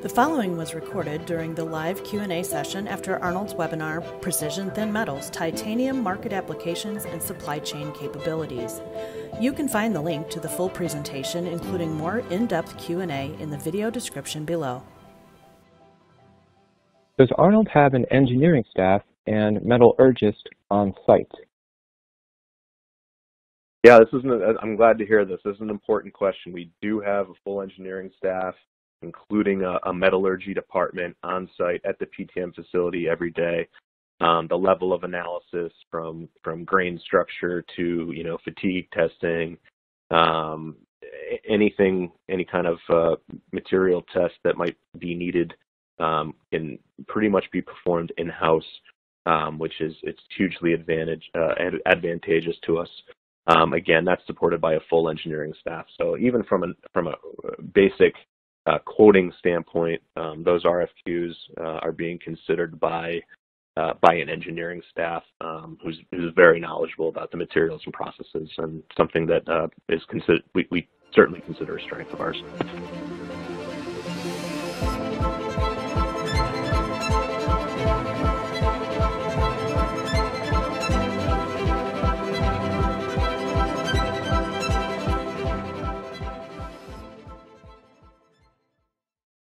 The following was recorded during the live Q&A session after Arnold's webinar, Precision Thin Metals, Titanium Market Applications and Supply Chain Capabilities. You can find the link to the full presentation, including more in-depth Q&A, in the video description below. Does Arnold have an engineering staff and metallurgist on site? Yeah, I'm glad to hear this. This is an important question. We do have a full engineering staff, including a metallurgy department on site at the PTM facility every day. The level of analysis from grain structure to fatigue testing, any kind of material test that might be needed can pretty much be performed in-house, which it's hugely advantageous to us. Again, that's supported by a full engineering staff. So even from a basic quoting standpoint, those RFQs are being considered by an engineering staff who's very knowledgeable about the materials and processes, and something that we certainly consider a strength of ours.